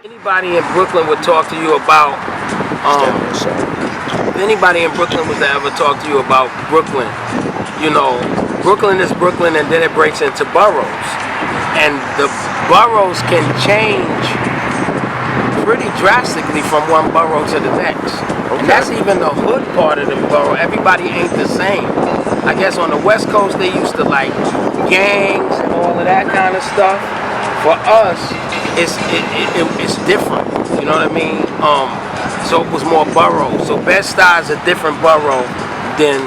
Anybody in Brooklyn would talk to you about, if anybody in Brooklyn was to ever talk to you about Brooklyn, Brooklyn is Brooklyn, and then it breaks into boroughs. And the boroughs can change pretty drastically from one borough to the next. Okay. And that's even the hood part of the borough. Everybody ain't the same. I guess on the West Coast they used to like gangs and all of that kind of stuff. For us, it's different. You know what I mean? So it was more boroughs. So Bed-Stuy is a different borough than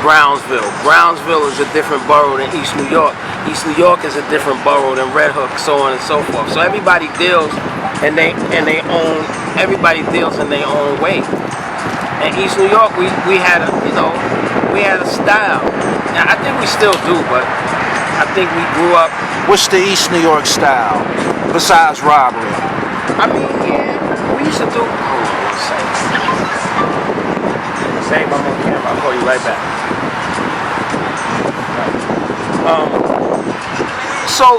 Brownsville. Brownsville is a different borough than East New York. East New York is a different borough than Red Hook, so on and so forth. So everybody deals everybody deals in their own way. In East New York, we had a style. And I think we still do, but I think we grew up. What's the East New York style besides robbery? I mean, yeah, we used to do. Hold on one second. Babe, I'm on camera. I'll call you right back. So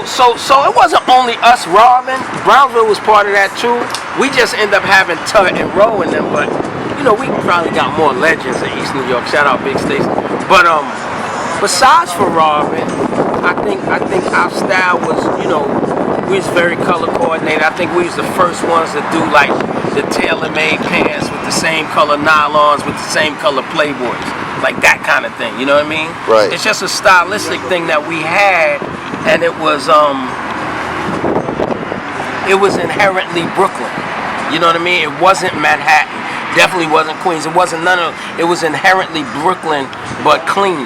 it wasn't only us robbing. Brownsville was part of that too. We just end up having Tut and Row in them, but we probably got more legends in East New York. Shout out Big Station. But besides for robbing, I think our style was, we was very color coordinated. I think we was the first ones to do like the tailor-made pants with the same color nylons with the same color Playboys, like that kind of thing. You know what I mean? Right. It's just a stylistic thing that we had, and it was inherently Brooklyn. You know what I mean? It wasn't Manhattan. Definitely wasn't Queens. It wasn't none of. It was inherently Brooklyn, but clean.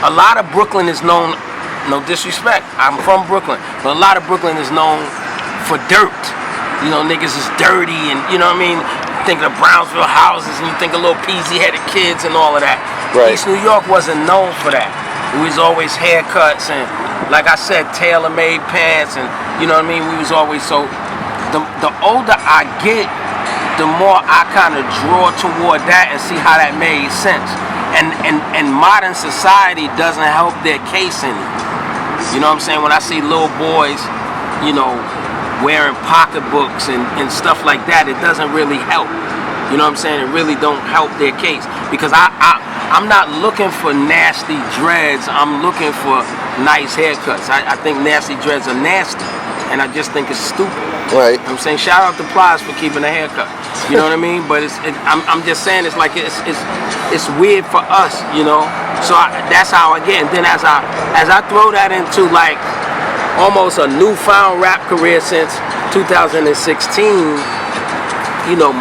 A lot of Brooklyn is known. No disrespect, I'm from Brooklyn, but a lot of Brooklyn is known for dirt. Niggas is dirty, and you know what I mean? Think of the Brownsville houses, and you think of little peasy-headed kids and all of that. Right. East New York wasn't known for that. It was always haircuts and, like I said, tailor-made pants, and you know what I mean? We was always so. The older I get, the more I kind of draw toward that and see how that made sense. And modern society doesn't help their case any. You know what I'm saying? When I see little boys, wearing pocketbooks and stuff like that, it doesn't really help. You know what I'm saying? It really don't help their case. Because I'm not looking for nasty dreads. I'm looking for nice haircuts. I think nasty dreads are nasty. And I just think it's stupid. Right. I'm saying shout out to Plies for keeping a haircut. You know what I mean? But I'm just saying it's like it's weird for us, So that's how I get. And then as I throw that into like almost a newfound rap career since 2016,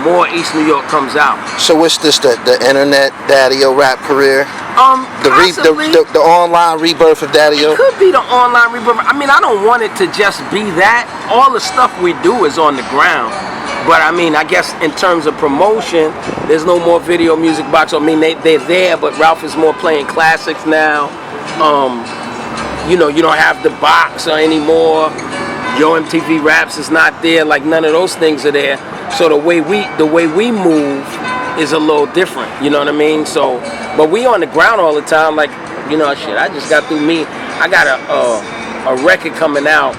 more East New York comes out. So what's this? The internet Daddy-O rap career? The online rebirth of Daddy-O? It could be the online rebirth. I mean, I don't want it to just be that. All the stuff we do is on the ground. But I mean, I guess in terms of promotion, there's no more video music box. I mean, they're there, but Ralph is more playing classics now. You don't have the box anymore. Yo MTV Raps is not there. Like none of those things are there. So the way we move is a little different. You know what I mean? So, but we on the ground all the time. Like, shit. I just got through me. I got a record coming out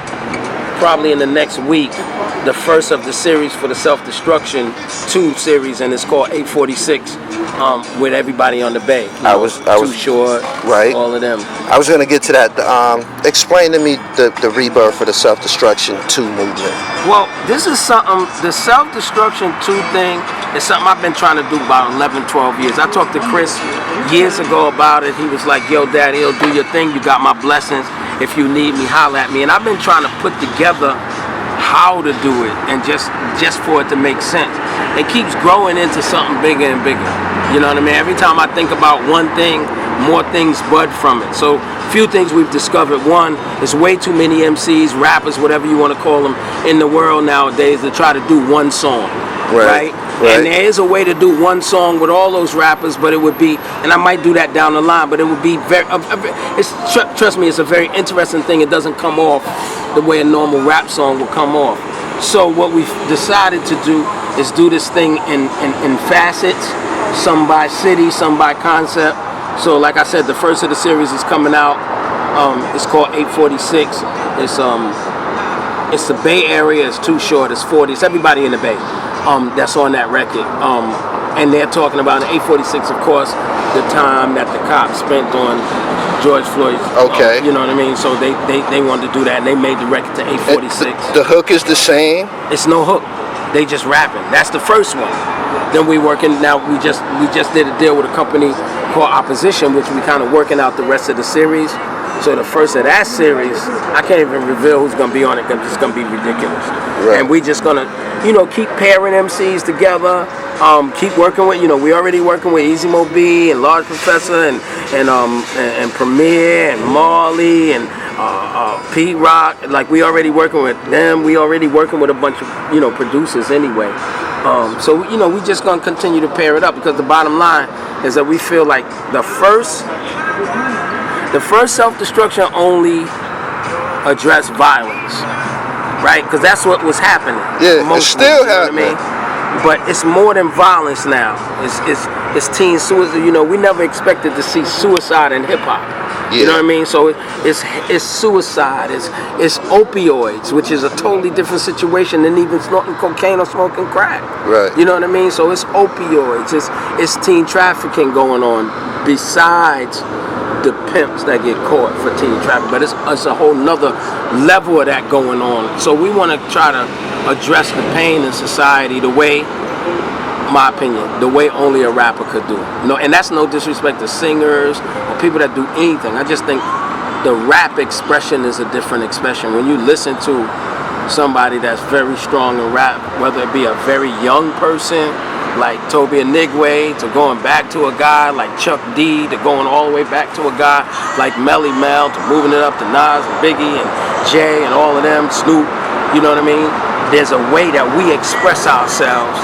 probably in the next week. The first of the series for the Self-Destruction 2 series, and it's called 846. With everybody on the Bay. I was Too Short, right. All of them. I was going to get to that. Explain to me the rebirth for the Self-Destruction 2 movement. Well, this is something. The Self-Destruction 2 thing is something I've been trying to do about 11, 12 years. I talked to Chris years ago about it. He was like, "Yo, Daddy, do your thing. You got my blessings. If you need me, holler at me." And I've been trying to put together how to do it, and just for it to make sense. It keeps growing into something bigger and bigger. You know what I mean? Every time I think about one thing, more things bud from it. So, few things we've discovered. One, there's way too many MCs, rappers, whatever you want to call them, in the world nowadays to try to do one song. Right? And there is a way to do one song with all those rappers, but it would be, and I might do that down the line, but it would be very, trust me, it's a very interesting thing. It doesn't come off the way a normal rap song will come off. So what we've decided to do is do this thing in facets, some by city, some by concept. So like I said, the first of the series is coming out. It's called 846. It's It's the Bay Area. It's Too Short. It's 40. It's everybody in the Bay. That's on that record. And they're talking about in 846, of course, the time that the cops spent on George Floyd. Okay. You know what I mean? So they wanted to do that, and they made the record to 846. The hook is the same? It's no hook. They just rapping. That's the first one. Then we working. Now we just did a deal with a company called Opposition, which we kind of working out the rest of the series. So the first of that series, I can't even reveal who's gonna be on it because it's gonna be ridiculous. Right. And we just gonna, keep pairing MCs together. Keep working with, we already working with Easy Mo B and Large Professor and Premier and Marley and Pete Rock. Like we already working with them. We already working with a bunch of producers anyway. So we just gonna continue to pair it up because the bottom line is that we feel like the first self-destruction only addressed violence, right? Because that's what was happening. Yeah, it's still happening. But it's more than violence now. It's teen suicide. We never expected to see suicide in hip hop. Yeah. You know what I mean? So it's suicide. It's opioids, which is a totally different situation than even snorting cocaine or smoking crack. Right. You know what I mean? So it's opioids. It's teen trafficking going on besides the pimps that get caught for teen trafficking. But it's a whole nother level of that going on. So we want to try to address the pain in society the way, my opinion, the way only a rapper could do. And that's no disrespect to singers or people that do anything. I just think the rap expression is a different expression. When you listen to somebody that's very strong in rap, whether it be a very young person like Toby Anigwe, to going back to a guy like Chuck D, to going all the way back to a guy like Melly Mel, to moving it up to Nas and Biggie and Jay and all of them, Snoop, you know what I mean? There's a way that we express ourselves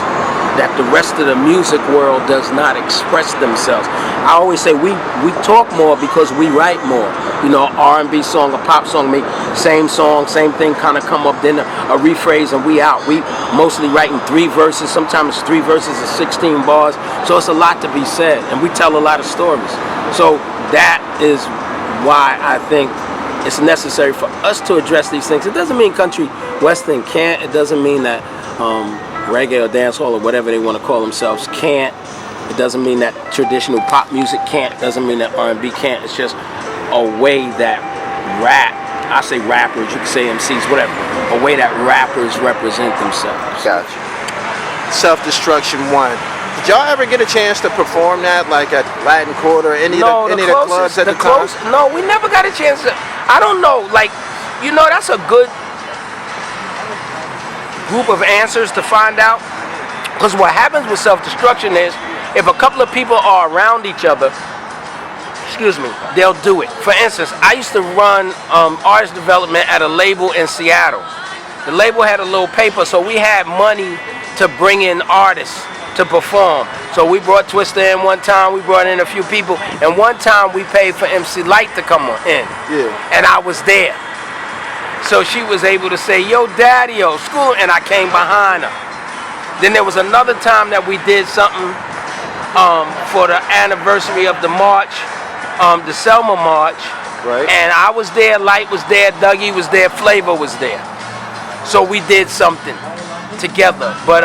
that the rest of the music world does not express themselves. I always say we talk more because we write more. R&B song, a pop song, same thing kind of come up, then a rephrase and we out. We mostly writing 3 verses, sometimes 3 verses of 16 bars. So it's a lot to be said and we tell a lot of stories. So that is why I think it's necessary for us to address these things. It doesn't mean country western can't. It doesn't mean that reggae or dancehall or whatever they want to call themselves can't. It doesn't mean that traditional pop music can't. It doesn't mean that R&B can't. It's just a way that I say rappers, you can say MCs, whatever. A way that rappers represent themselves. Gotcha. Self-Destruction 1. Did y'all ever get a chance to perform that, like at Latin Quarter, any of the clubs at the time? No, we never got a chance to. I don't know, that's a good group of answers to find out. Because what happens with self-destruction is, if a couple of people are around each other, they'll do it. For instance, I used to run artist development at a label in Seattle. The label had a little paper, so we had money to bring in artists to perform. So we brought Twista in one time, we brought in a few people, and one time we paid for MC Light to come in. Yeah. And I was there. So she was able to say, yo, daddy-o, school, and I came behind her. Then there was another time that we did something for the anniversary of the march, the Selma March. Right. And I was there, Light was there, Dougie was there, Flavor was there. So we did something together. But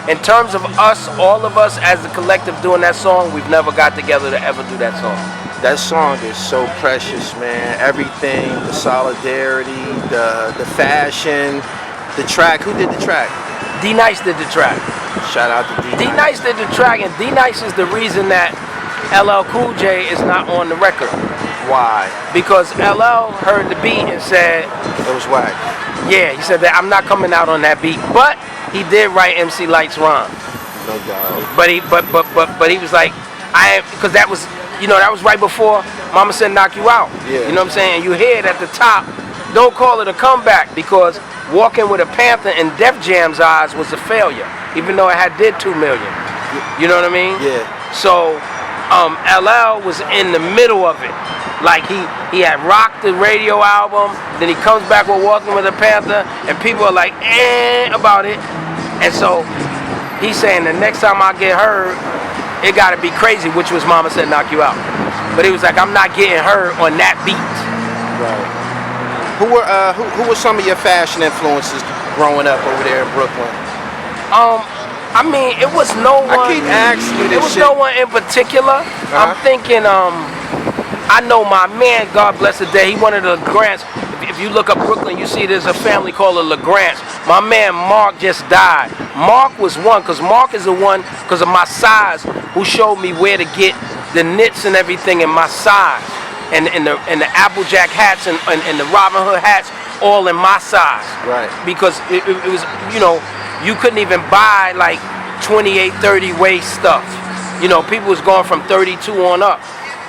in terms of us, all of us as a collective doing that song, we've never got together to ever do that song. That song is so precious, man. Everything, the solidarity, the fashion, the track. Who did the track? D-Nice did the track. Shout out to D-Nice. D-Nice did the track, and D-Nice is the reason that LL Cool J is not on the record. Why? Because LL heard the beat and said it was whack. Yeah, he said that I'm not coming out on that beat, but he did write MC Light's rhyme. No doubt. But he was like, because that was right before Mama Said Knock You Out. Yeah. You know what I'm saying? You hear it at the top. Don't call it a comeback because Walking with a Panther in Def Jam's eyes was a failure, even though it did 2 million. You know what I mean? Yeah. So LL was in the middle of it. Like he had rocked the radio album, then he comes back with Walking with a Panther, and people are like, about it. And so he's saying the next time I get heard, it gotta be crazy, which was Mama Said Knock You Out. But he was like, I'm not getting heard on that beat. Right. Who were some of your fashion influences growing up over there in Brooklyn? I mean, it was no one. I keep asking you this It was shit. no one in particular. I'm thinking. I know my man, God bless the day. He one of the LeGrants. If you look up Brooklyn, you see there's a family called the LeGrants. My man Mark just died. Mark was one, because Mark is the one, because of my size, who showed me where to get the knits and everything in my size. And the Applejack hats and the Robin Hood hats, all in my size. Right. Because it was, you couldn't even buy like 28, 30 waist stuff. People was going from 32 on up.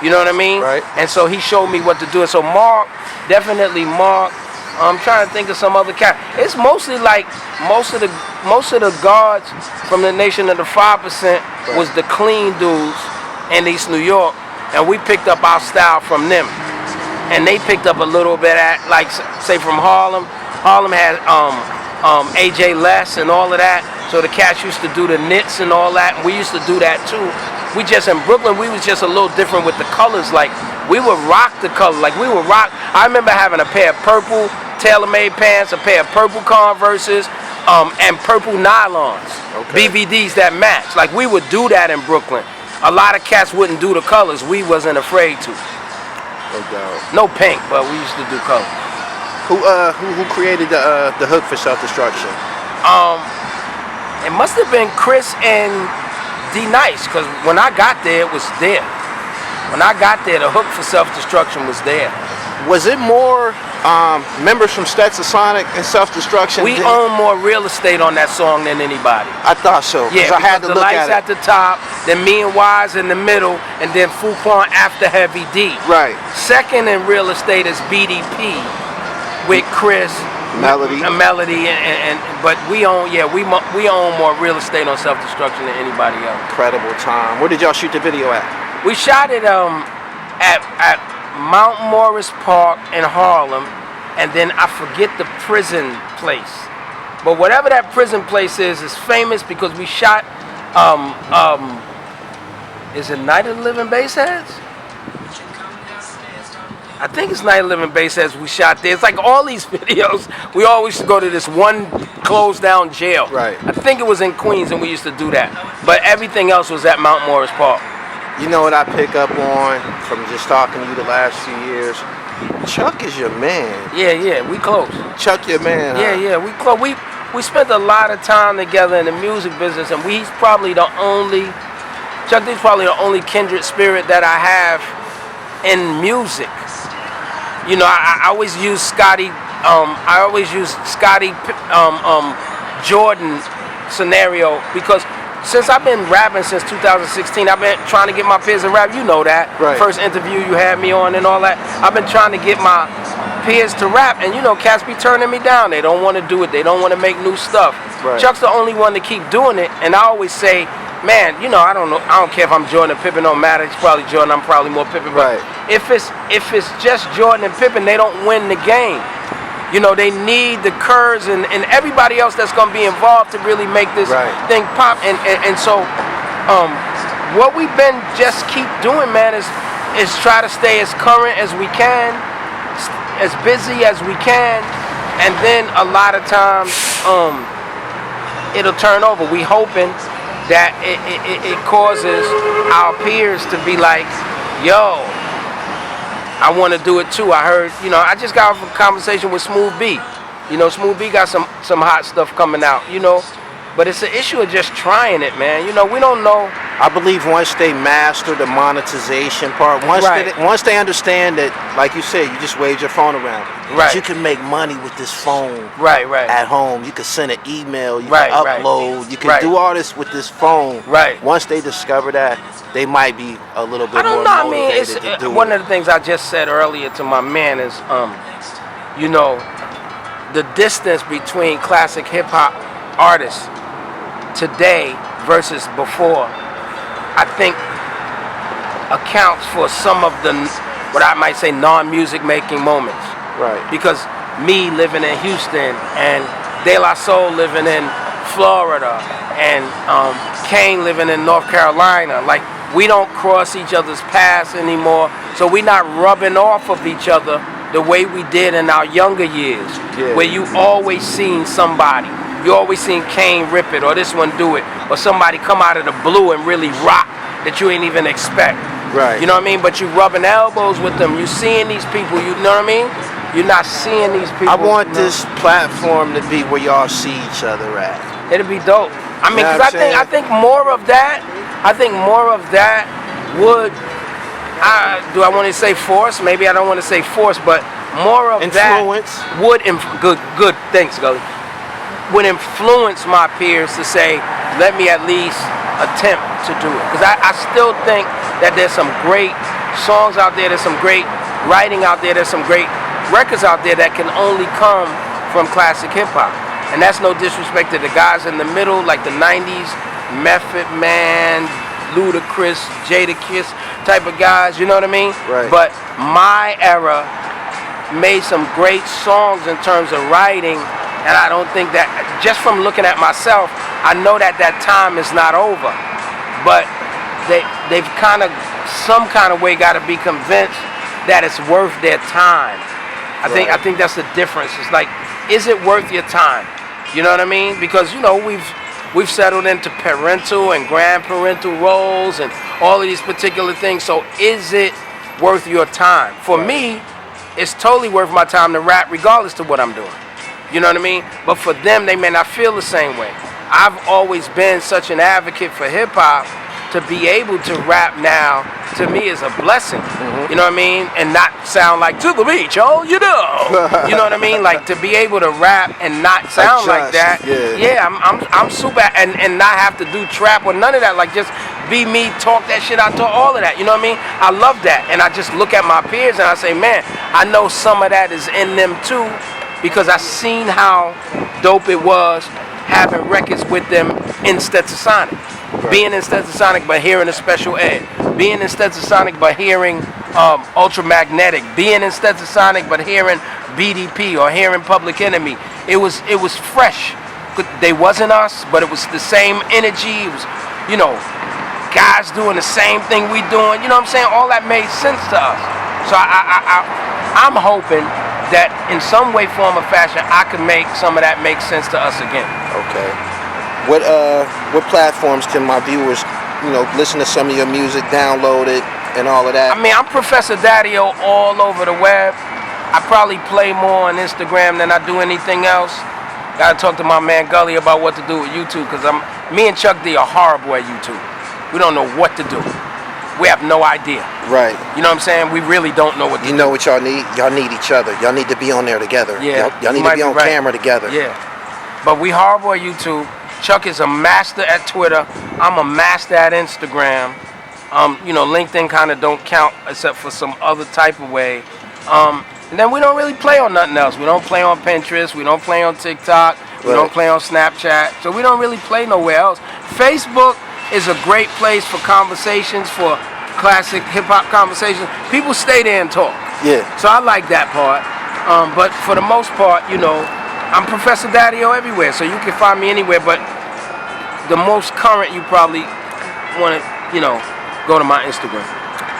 You know what I mean? Right. And so he showed me what to do. And so Mark, definitely Mark. I'm trying to think of some other cat. It's mostly like most of the guards from the Nation of the 5% was the clean dudes in East New York, and we picked up our style from them. And they picked up a little bit at, like, say from Harlem. Harlem had AJ Les and all of that. So the cats used to do the knits and all that, and we used to do that too. We just, in Brooklyn, we was just a little different with the colors. Like, we would rock the color. Like, we would rock. I remember having a pair of purple tailor-made pants, a pair of purple Converses, and purple nylons. Okay. BVDs that match. Like, we would do that in Brooklyn. A lot of cats wouldn't do the colors. We wasn't afraid to. No doubt. No pink, but we used to do color. Who created the hook for self-destruction? It must have been Chris and D Nice, because when I got there, it was there. When I got there, the hook for self-destruction was there. Was it more members from Stetsasonic and self-destruction? We own more real estate on that song than anybody. I thought so. Yeah, I had to the look lights at the top, then me and Wise in the middle, and then Fuquan after Heavy D. Right. Second in real estate is BDP with Chris. Melody. But we own more real estate on self-destruction than anybody else. Incredible time. Where did y'all shoot the video at? We shot it at Mount Morris Park in Harlem, and then I forget the prison place. But whatever that prison place is famous because we shot is it Night of the Living Bassheads? I think it's Night of the Living Bassheads we shot there. It's like all these videos, we always used to go to this one closed down jail. Right. I think it was in Queens and we used to do that. But everything else was at Mount Morris Park. You know what I pick up on from just talking to you the last few years? Chuck is your man. Yeah, we close. Chuck your man, huh? Yeah, we close. We spent a lot of time together in the music business, and he's probably the only, Chuck D's probably the only kindred spirit that I have in music. I always use Scotty Jordan scenario because since I've been rapping since 2016, I've been trying to get my peers to rap. You know that. Right. First interview you had me on and all that. I've been trying to get my peers to rap, and cats be turning me down. They don't want to do it. They don't want to make new stuff. Right. Chuck's the only one to keep doing it, and I always say, man, I don't know. I don't care if I'm Jordan or Pippen. Don't matter. It's probably Jordan. I'm probably more Pippen. Right. But if it's just Jordan and Pippen, they don't win the game. They need the Kerrs and everybody else that's going to be involved to really make this thing pop. And so what we've been just keep doing, man, is try to stay as current as we can, as busy as we can, and then a lot of times it'll turn over. We hoping that it causes our peers to be like, yo, I want to do it too. I heard, I just got off a conversation with Smooth B. Smooth B got some hot stuff coming out, But it's an issue of just trying it, man. We don't know. I believe once they master the monetization part, once they understand that, like you said, you just wave your phone around. Right. You can make money with this phone. Right. At home. You can send an email. You can upload. You can do all this with this phone. Right. Once they discover that, they might be a little bit more motivated. To do one of the things I just said earlier to my man is, the distance between classic hip hop artists today versus before, I think accounts for some of the, what I might say, non-music making moments. Right. Because me living in Houston and De La Soul living in Florida and Kane living in North Carolina, like we don't cross each other's paths anymore, so we're not rubbing off of each other the way we did in our younger years, where you always seen somebody. You always seen Kane rip it, or this one do it, or somebody come out of the blue and really rock that you ain't even expect. Right. You know what I mean? But you rubbing elbows with them. You seeing these people. You know what I mean? You're not seeing these people. I want this platform to be where y'all see each other at. It'll be dope. I mean, You know because what I'm I think more of that. I think more of that would. Do I want to say force? Maybe I don't want to say force, but more of influence that would good. Thanks, Gully. Would influence my peers to say, let me at least attempt to do it. Because I still think that there's some great songs out there. There's some great writing out there. There's some great records out there that can only come from classic hip hop. And that's no disrespect to the guys in the middle, like the 90s, Method Man, Ludacris, Jadakiss type of guys, you know what I mean? Right. But my era made some great songs in terms of writing, and I don't think that, just from looking at myself, I know that that time is not over. But they've kind of, some kind of way got to be convinced that it's worth their time. I think that's the difference. It's like, is it worth your time? You know what I mean? Because, you know, we've settled into parental and grandparental roles and all of these particular things. So is it worth your time? For me, it's totally worth my time to rap regardless to what I'm doing. You know what I mean? But for them, they may not feel the same way. I've always been such an advocate for hip hop. To be able to rap now, to me, is a blessing. You know what I mean? And not sound like, to the beach, oh, you know. You know what I mean? Like, to be able to rap and not sound like that. Yeah, I'm super, and not have to do trap or none of that. Like, just be me, talk that shit out, talk all of that. You know what I mean? I love that. And I just look at my peers and I say, man, I know some of that is in them too, because I seen how dope it was having records with them in Stetsasonic. Being in Stetsasonic but hearing a special ed. Being in Stetsasonic but hearing Ultramagnetic. Being in Stetsasonic but hearing BDP or hearing Public Enemy. It was fresh. They wasn't us, but it was the same energy. It was, you know, guys doing the same thing we doing. You know what I'm saying? All that made sense to us. So I'm hoping that in some way, form, or fashion, I can make some of that make sense to us again. Okay. What platforms can my viewers, you know, listen to some of your music, download it, and all of that? I mean, I'm Professor Daddy-O all over the web. I probably play more on Instagram than I do anything else. Gotta talk to my man Gully about what to do with YouTube, because me and Chuck D are horrible at YouTube. We don't know what to do. We have no idea. Right. You know what I'm saying? We really don't know what to do. You know what y'all need? Y'all need each other. Y'all need to be on there together. Yeah. Y'all need to be on camera together. Yeah. But we horrible at YouTube. Chuck is a master at Twitter. I'm a master at Instagram. You know, LinkedIn kind of don't count except for some other type of way. And then we don't really play on nothing else. We don't play on Pinterest. We don't play on TikTok. We don't play on Snapchat. So we don't really play nowhere else. Facebook is a great place for conversations, for classic hip-hop conversations. People stay there and talk. Yeah. So I like that part. But for the most part, you know, I'm Professor Daddy-O everywhere, so you can find me anywhere. But the most current, you probably want to, you know, go to my Instagram.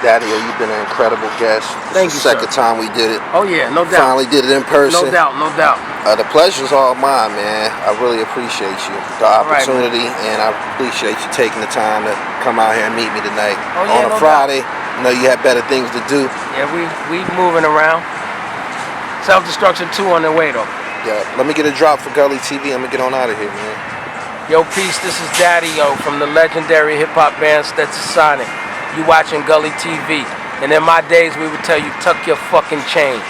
Daddy-O, you've been an incredible guest. Thank you, Second time we did it. Oh yeah, no doubt. Finally did it in person. No doubt, no doubt. The pleasure's all mine, man. I really appreciate you, the opportunity, and I appreciate you taking the time to come out here and meet me tonight. Oh, yeah, on a Friday. I know you had better things to do. Yeah, we moving around. Self-Destruction 2 on the way though. Yeah, let me get a drop for Gully TV. I'm gonna get on out of here, man. Yo, peace. This is Daddy-O from the legendary hip hop band Stetsasonic. You watching Gully TV, and in my days we would tell you tuck your fucking chains.